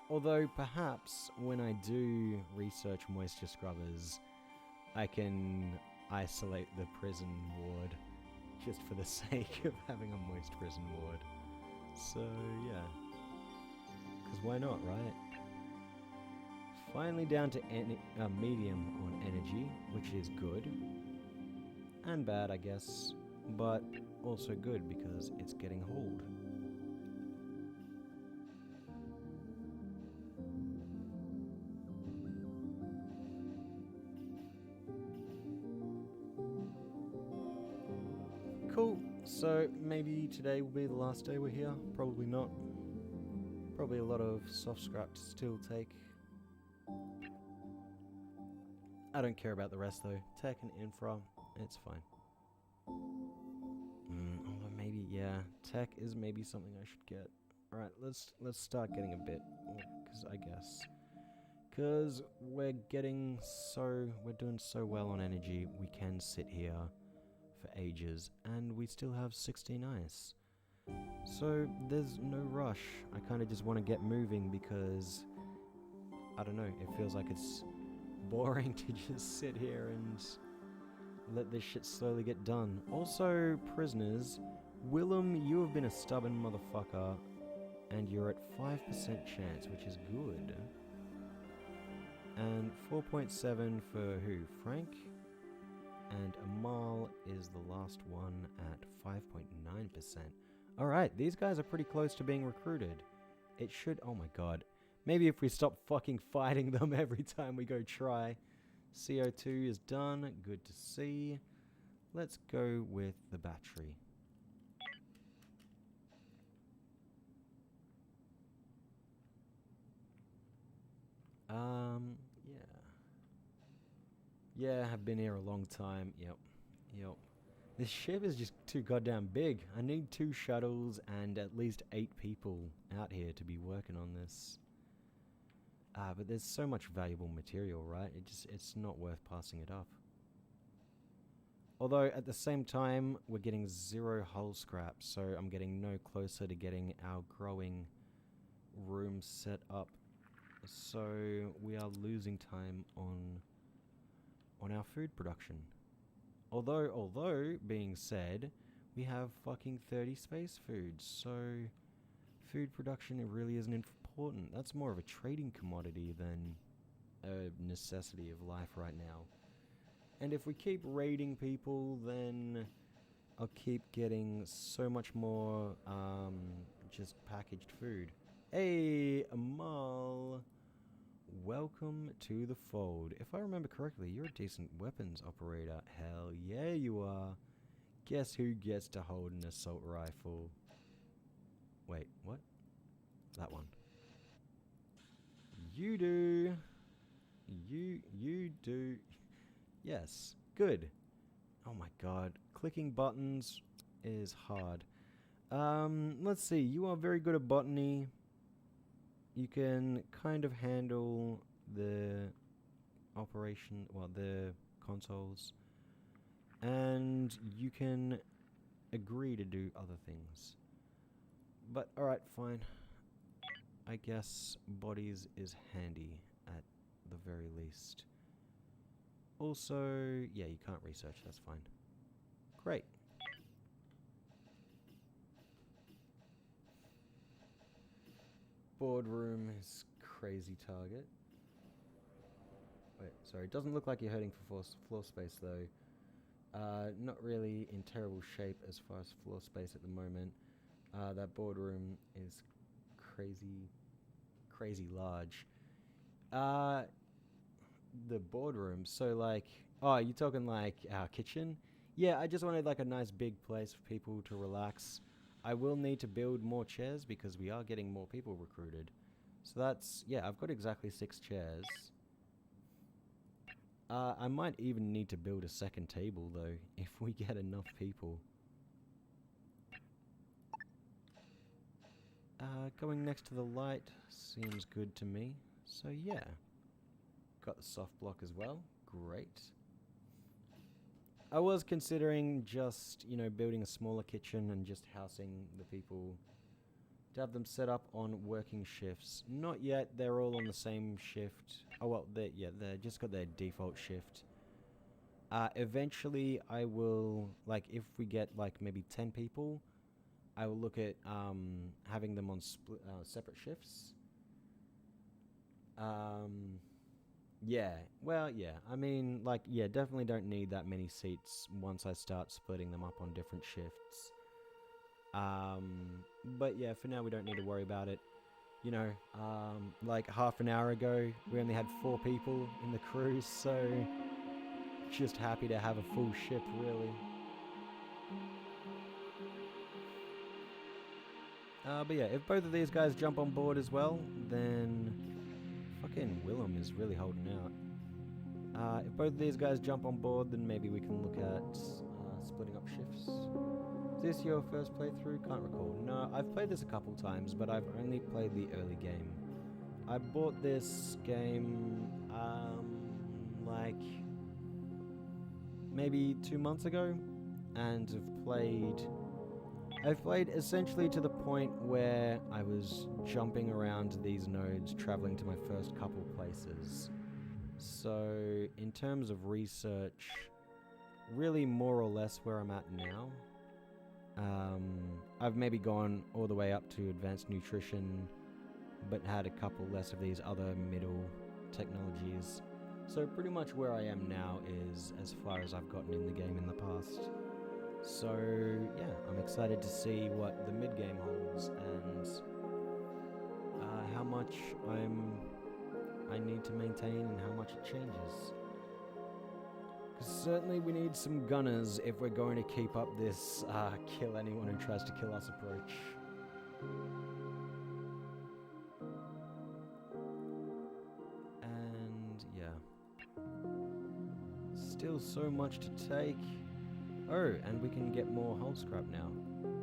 Although perhaps when I do research moisture scrubbers, I can isolate the prison ward just for the sake of having a moist prison ward. So yeah, because why not, right? Finally down to medium on energy, which is good. And bad, I guess, but also good because it's getting hauled. Cool, so maybe today will be the last day we're here. Probably not. Probably a lot of soft scrap to still take. I don't care about the rest though. Tech and infra, it's fine. Although maybe, yeah, tech is maybe something I should get. Alright, let's start getting a bit, because we're doing so well on energy, we can sit here for ages, and we still have 16 ice. So there's no rush. I kind of just want to get moving because, I don't know, it feels like it's boring to just sit here and let this shit slowly get done. Also, prisoners, Willem, you have been a stubborn motherfucker, and you're at 5% chance, which is good. And 4.7 for who? Frank? And Amal is the last one at 5.9%. Alright, these guys are pretty close to being recruited. It should... oh my god. Maybe if we stop fucking fighting them every time we go try. CO2 is done. Good to see. Let's go with the battery. Yeah. Yeah, I've been here a long time. Yep. This ship is just too goddamn big. I need 2 shuttles and at least 8 people out here to be working on this. But there's so much valuable material, right? It's not worth passing it up. Although, at the same time, we're getting 0 hull scrap, so I'm getting no closer to getting our growing room set up. So, we are losing time on our food production. Although, being said, we have fucking 30 space foods, so food production, it really isn't important. That's more of a trading commodity than a necessity of life right now. And if we keep raiding people, then I'll keep getting so much more just packaged food. Hey, Amal! Welcome to the fold. If I remember correctly, you're a decent weapons operator. Hell yeah, you are. Guess who gets to hold an assault rifle? Wait, what? That one. You do. You do. Yes, good. Oh my god, clicking buttons is hard. Let's see, you are very good at botany. You can kind of handle the operation, well, the consoles. And you can agree to do other things. But, alright, fine. I guess bodies is handy at the very least. Also, yeah, you can't research, that's fine. Great. Boardroom is crazy target. Wait, sorry, it doesn't look like you're hurting for floor space though. Not really in terrible shape as far as floor space at the moment. That boardroom is crazy large. The boardroom, so like, oh, you talking like our kitchen? Yeah, I just wanted like a nice big place for people to relax. I will need to build more chairs because we are getting more people recruited. So that's, yeah, I've got exactly 6 chairs. I might even need to build a second table though, if we get enough people. Going next to the light seems good to me. So yeah. Got the soft block as well. Great. I was considering just, you know, building a smaller kitchen and just housing the people to have them set up on working shifts. Not yet, they're all on the same shift. Oh well, they just got their default shift. Eventually I will, like, if we get like maybe 10 people, I will look at having them on separate shifts. Yeah, well, yeah, I mean, like, yeah, definitely don't need that many seats once I start splitting them up on different shifts. But yeah, for now we don't need to worry about it. You know, like half an hour ago, we only had 4 people in the crew, so just happy to have a full ship, really. But yeah, if both of these guys jump on board as well, then fucking Willem is really holding out. If both of these guys jump on board, then maybe we can look at splitting up shifts. Is this your first playthrough? Can't recall. No, I've played this a couple times, but I've only played the early game. I bought this game, like, maybe 2 months ago, and I've played essentially to the point where I was jumping around these nodes, traveling to my first couple places. So, in terms of research, really more or less where I'm at now. I've maybe gone all the way up to advanced nutrition, but had a couple less of these other middle technologies. So pretty much where I am now is as far as I've gotten in the game in the past. So yeah, I'm excited to see what the mid-game holds and how much I need to maintain and how much it changes. Because certainly we need some gunners if we're going to keep up this kill anyone who tries to kill us approach. And yeah. Still so much to take. Oh, and we can get more hull scrap now.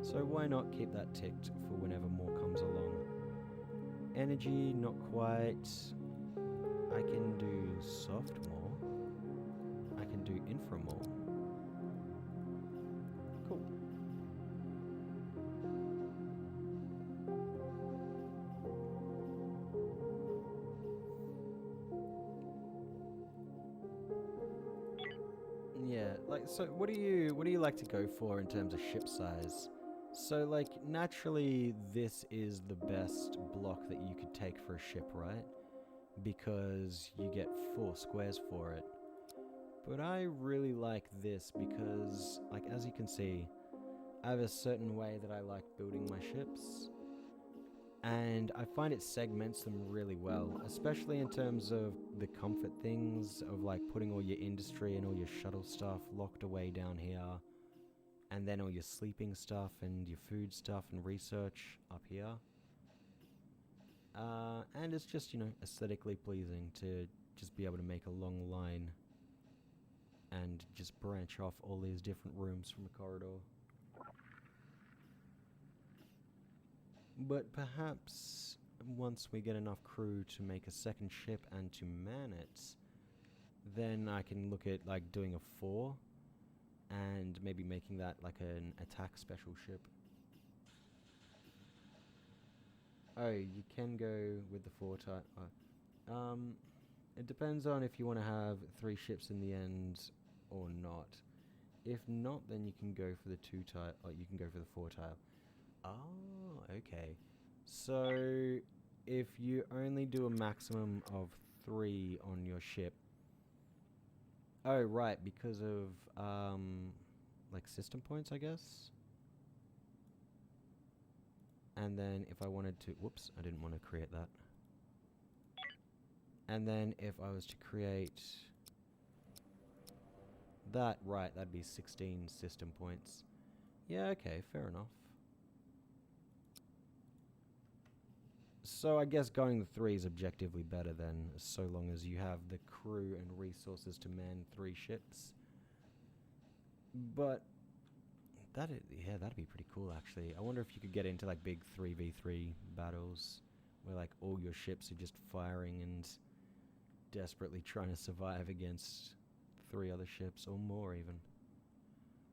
So why not keep that ticked for whenever more comes along. Energy, not quite. I can do soft more. I can do infra more. Cool. Yeah, like, so what do you like to go for in terms of ship size? So like naturally this is the best block that you could take for a ship, right? Because you get 4 squares for it. But I really like this because, like, as you can see, I have a certain way that I like building my ships. And I find it segments them really well, especially in terms of the comfort things of like putting all your industry and all your shuttle stuff locked away down here. And then all your sleeping stuff and your food stuff and research up here. And it's just, you know, aesthetically pleasing to just be able to make a long line and just branch off all these different rooms from a corridor. But perhaps once we get enough crew to make a second ship and to man it, then I can look at like doing a 4 and maybe making that like an attack special ship. Oh, you can go with the 4 type. It depends on if you want to have 3 ships in the end or not. If not, then you can go for the 2 type, or you can go for the 4 type. Oh, okay. So, if you only do a maximum of 3 on your ship... Oh, right, because of, like, system points, I guess? And then if I wanted to... Whoops, I didn't want to create that. And then if I was to create... that, right, that'd be 16 system points. Yeah, okay, fair enough. So I guess going the 3 is objectively better then, so long as you have the crew and resources to man 3 ships. But that'd be pretty cool actually. I wonder if you could get into like big 3v3 battles where like all your ships are just firing and desperately trying to survive against 3 other ships or more even.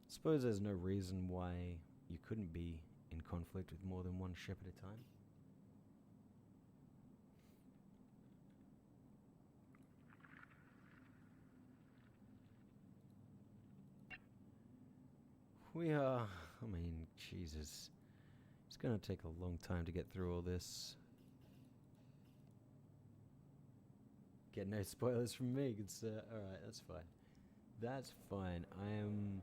Suppose there's no reason why you couldn't be in conflict with more than 1 ship at a time. we are... I mean, Jesus. It's gonna take a long time to get through all this. Get no spoilers from me. It's, alright, that's fine. That's fine. I am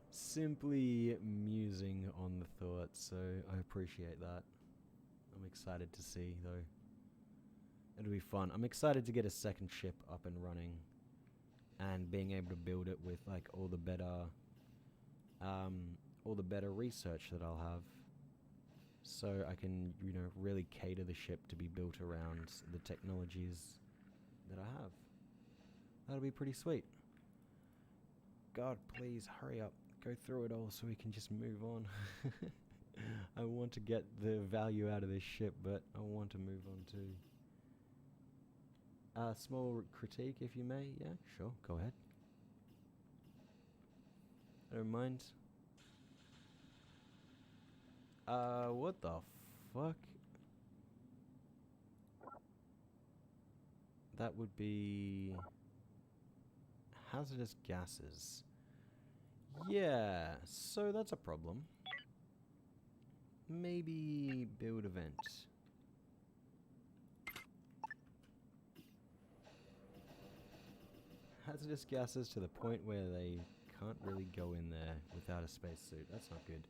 simply musing on the thought, so I appreciate that. I'm excited to see, though. It'll be fun. I'm excited to get a second ship up and running and being able to build it with like all the better research that I'll have, so I can, you know, really cater the ship to be built around the technologies that I have. That'll be pretty sweet. God, please hurry up. Go through it all so we can just move on. I want to get the value out of this ship, but I want to move on too. Small critique, if you may. Yeah, sure, go ahead. I don't mind. What the fuck? That would be... hazardous gases. Yeah, so that's a problem. Maybe build a vent. Hazardous gases to the point where they can't really go in there without a spacesuit. That's not good.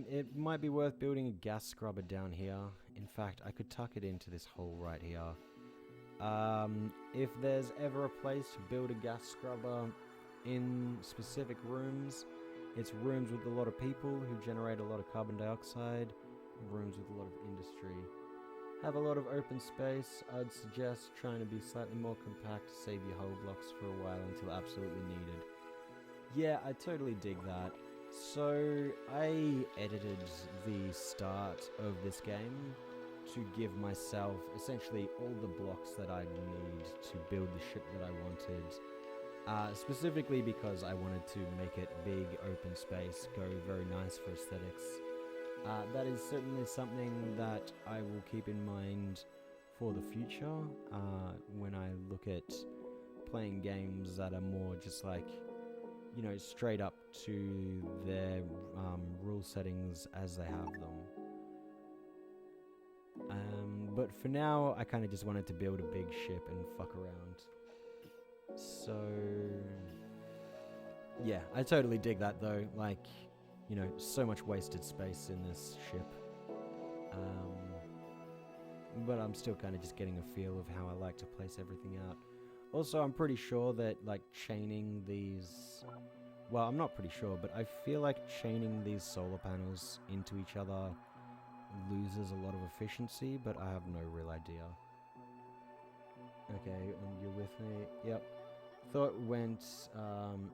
It might be worth building a gas scrubber down here. In fact, I could tuck it into this hole right here. If there's ever a place to build a gas scrubber in specific rooms, it's rooms with a lot of people who generate a lot of carbon dioxide, rooms with a lot of industry. Have a lot of open space. I'd suggest trying to be slightly more compact to save your hull blocks for a while until absolutely needed. Yeah, I totally dig that. So, I edited the start of this game to give myself essentially all the blocks that I need to build the ship that I wanted. Specifically because I wanted to make it big, open space, go very nice for aesthetics. That is certainly something that I will keep in mind for the future when I look at playing games that are more just like, you know, straight up to their rule settings as they have them. But for now, I kind of just wanted to build a big ship and fuck around. So, yeah, I totally dig that though. Like, you know, so much wasted space in this ship. But I'm still kind of just getting a feel of how I like to place everything out. Also, I'm pretty sure that, like, chaining these... Well, I'm not pretty sure, but I feel like chaining these solar panels into each other loses a lot of efficiency, but I have no real idea. Okay, you're with me? Yep. Thought went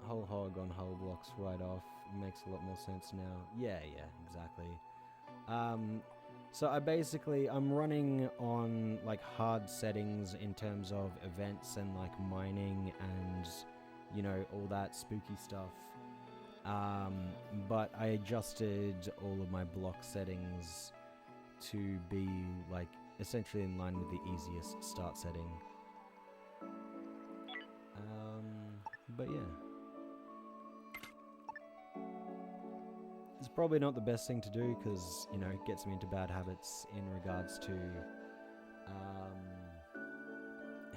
whole hog on hull blocks right off. Makes a lot more sense now. Yeah, exactly. So I'm running on like hard settings in terms of events and like mining and, you know, all that spooky stuff. But I adjusted all of my block settings to be like essentially in line with the easiest start setting. But yeah. It's probably not the best thing to do because, you know, it gets me into bad habits in regards to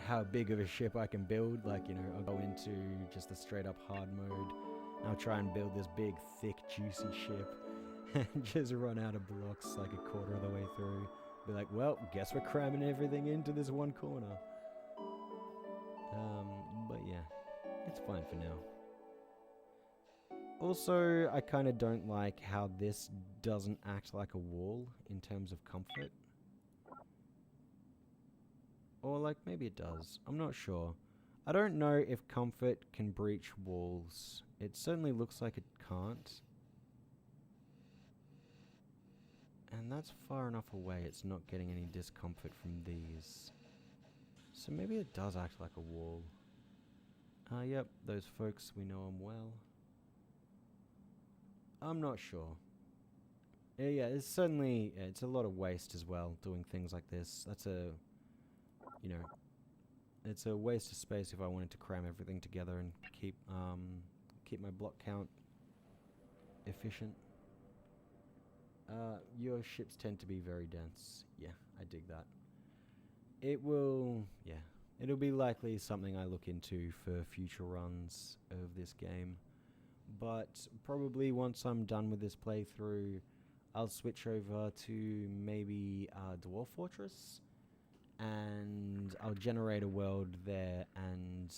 how big of a ship I can build. Like, you know, I'll go into just the straight up hard mode and I'll try and build this big, thick, juicy ship and just run out of blocks like a quarter of the way through. Be like, well, guess we're cramming everything into this one corner. But yeah, it's fine for now. Also, I kind of don't like how this doesn't act like a wall in terms of comfort. Or like, maybe it does. I'm not sure. I don't know if comfort can breach walls. It certainly looks like it can't. And that's far enough away, it's not getting any discomfort from these. So maybe it does act like a wall. Yep, those folks, we know them well. I'm not sure. Yeah, it's certainly, it's a lot of waste as well, doing things like this. That's a, you know, It's a waste of space if I wanted to cram everything together and keep my block count efficient. Your ships tend to be very dense. Yeah, I dig that. It will, yeah, it'll be likely something I look into for future runs of this game. But probably once I'm done with this playthrough, I'll switch over to maybe Dwarf Fortress, and I'll generate a world there and,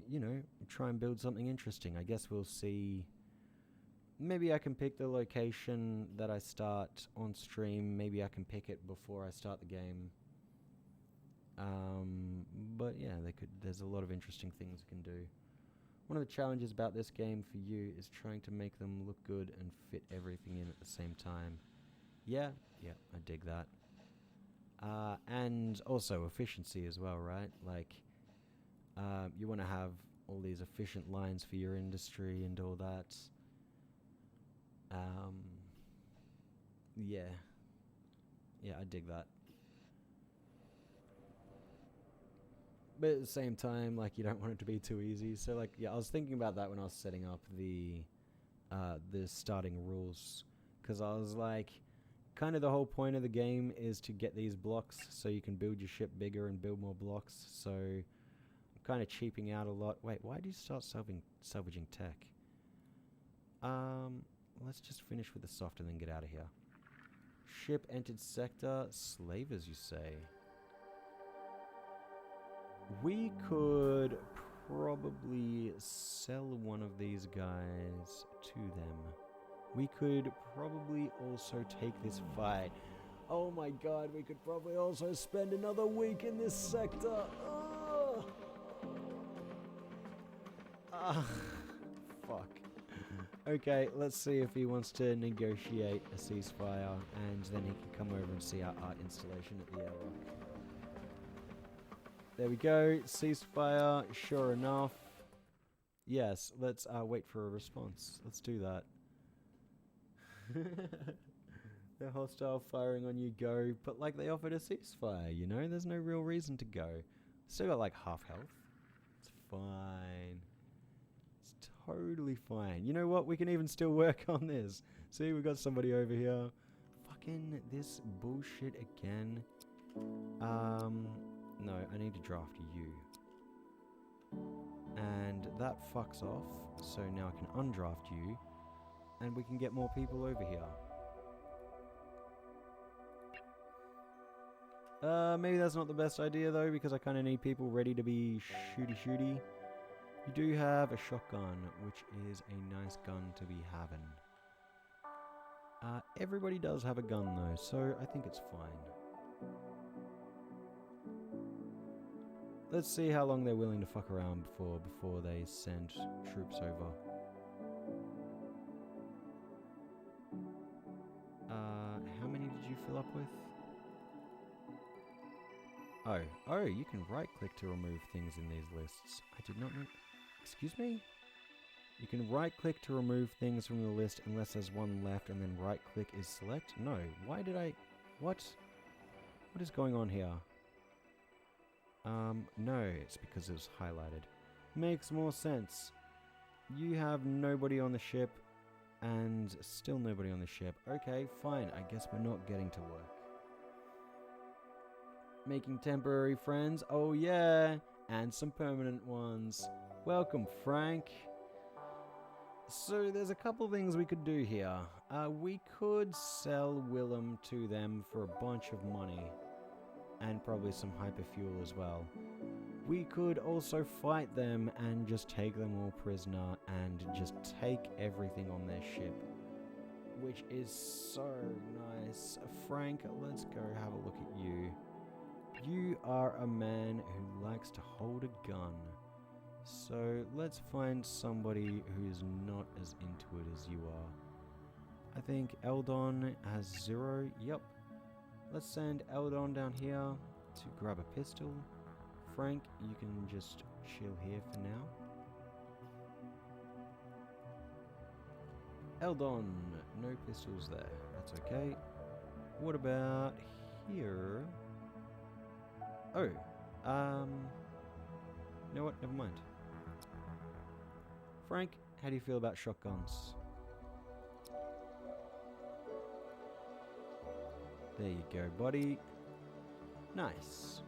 you know, try and build something interesting. I guess we'll see. Maybe I can pick the location that I start on stream. Maybe I can pick it before I start the game. But yeah, there's a lot of interesting things you can do. One of the challenges about this game for you is trying to make them look good and fit everything in at the same time. Yeah, I dig that. And also efficiency as well, right? Like, you want to have all these efficient lines for your industry and all that. Yeah, I dig that. But at the same time, like, you don't want it to be too easy. So, like, yeah, I was thinking about that when I was setting up the starting rules, because I was like, kind of the whole point of the game is to get these blocks so you can build your ship bigger and build more blocks. So I'm kind of cheaping out a lot. Wait, why do you start salvaging tech? Let's just finish with the soft and then get out of here. Ship entered sector. Slavers, you say? We could probably sell one of these guys to them. We could probably also take this fight. Oh my god, we could probably also spend another week in this sector. Fuck. Okay, let's see if he wants to negotiate a ceasefire, and then he can come over and see our art installation at the airlock. There we go, ceasefire, sure enough. Yes, let's wait for a response. Let's do that. They're hostile, firing on you, go. But, like, they offered a ceasefire, you know? There's no real reason to go. Still got, like, half health. It's fine. It's totally fine. You know what? We can even still work on this. See, we got somebody over here. Fucking this bullshit again. No, I need to draft you. And that fucks off. So now I can undraft you. And we can get more people over here. Maybe that's not the best idea though, because I kind of need people ready to be shooty. You do have a shotgun, which is a nice gun to be having. Everybody does have a gun though, so I think it's fine. Let's see how long they're willing to fuck around before they send troops over. How many did you fill up with? Oh, you can right-click to remove things in these lists. I did not know. Excuse me? You can right-click to remove things from the list unless there's one left, and then right-click is select? No. Why did I... What? What is going on here? No, it's because it was highlighted. Makes more sense. You have nobody on the ship, and still nobody on the ship. Okay, fine. I guess we're not getting to work. Making temporary friends. Oh yeah, and some permanent ones. Welcome, Frank. So there's a couple things we could do here. We could sell Willem to them for a bunch of money. And probably some hyperfuel as well. We could also fight them and just take them all prisoner and just take everything on their ship. Which is so nice. Frank, let's go have a look at you. You are a man who likes to hold a gun. So let's find somebody who's not as into it as you are. I think Eldon has 0. Yep. Let's send Eldon down here to grab a pistol. Frank, you can just chill here for now. Eldon, no pistols there. That's okay. What about here? Oh, You know what? Never mind. Frank, how do you feel about shotguns? There you go, buddy. Nice.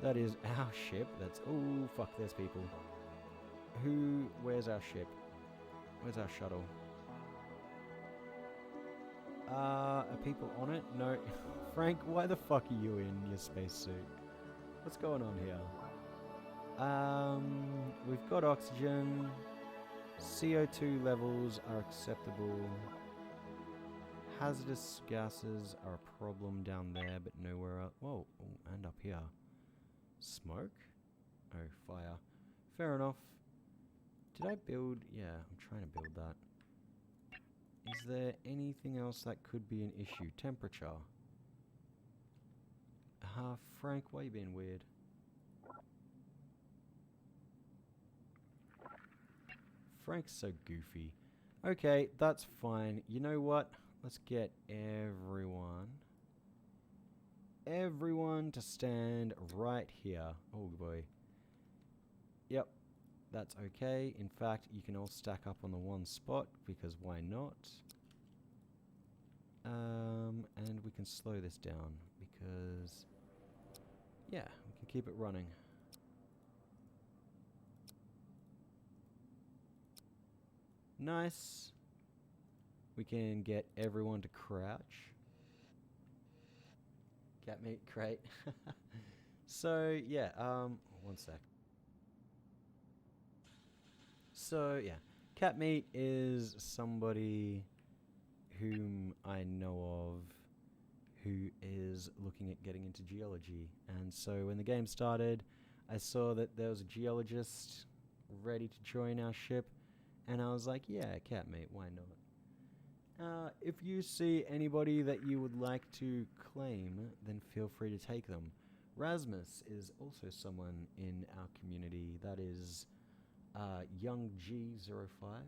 That is our ship. That's... Oh, fuck, there's people. Where's our ship? Where's our shuttle? Are people on it? No. Frank, why the fuck are you in your spacesuit? What's going on here? We've got oxygen. CO2 levels are acceptable. Hazardous gases are a problem down there, but nowhere else. Whoa, oh, and up here. Smoke? Oh, fire. Fair enough. Did I build? Yeah, I'm trying to build that. Is there anything else that could be an issue? Temperature. Frank, why are you being weird? Frank's so goofy. Okay, that's fine. You know what? Let's get everyone to stand right here. Oh boy. Yep, that's okay. In fact, you can all stack up on the one spot, because why not? And we can slow this down, because... yeah, we can keep it running. Nice. We can get everyone to crouch. Cat meat, great. So, yeah, one sec. So, yeah, cat meat is somebody whom I know of who is looking at getting into geology. And so when the game started, I saw that there was a geologist ready to join our ship, and I was like, yeah, cat meat, why not? If you see anybody that you would like to claim, then feel free to take them. Rasmus is also someone in our community. That is Young G05,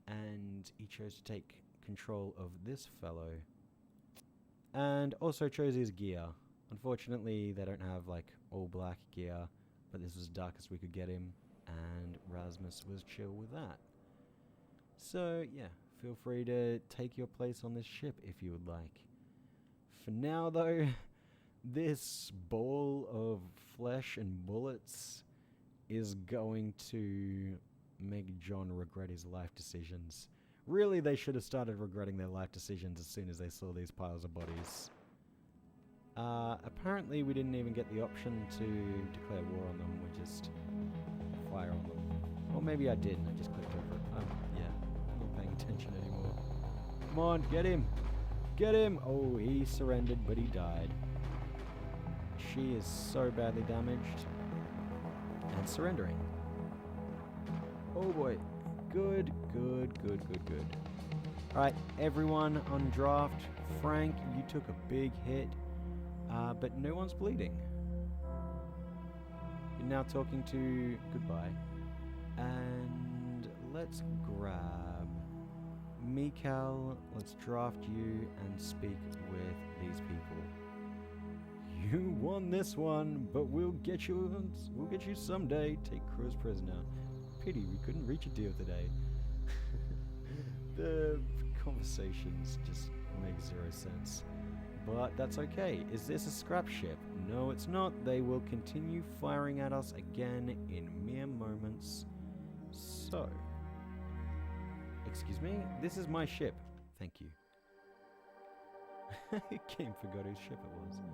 and he chose to take control of this fellow, and also chose his gear. Unfortunately, they don't have like all black gear, but this was the darkest we could get him, and Rasmus was chill with that. So yeah, feel free to take your place on this ship if you would like. For now though, this ball of flesh and bullets is going to make John regret his life decisions. Really, they should have started regretting their life decisions as soon as they saw these piles of bodies. Apparently we didn't even get the option to declare war on them, we just fire on them. Or maybe I didn't, I just clicked over it. Yeah, I'm not paying attention anymore. Come on, get him! Get him! Oh, he surrendered, but he died. She is so badly damaged. And surrendering. Oh boy. Good, good, good, good, good. Alright, everyone on draft. Frank, you took a big hit, but no one's bleeding. You're now talking to... goodbye. And let's grab Mikal. Let's draft you and speak with these people. You won this one, but we'll get you someday. Take Cruz prisoner. Pity we couldn't reach a deal today. The conversations just make zero sense. But that's okay. Is this a scrap ship? No, it's not. They will continue firing at us again in mere moments. So, excuse me, this is my ship. Thank you. Game forgot whose ship it was.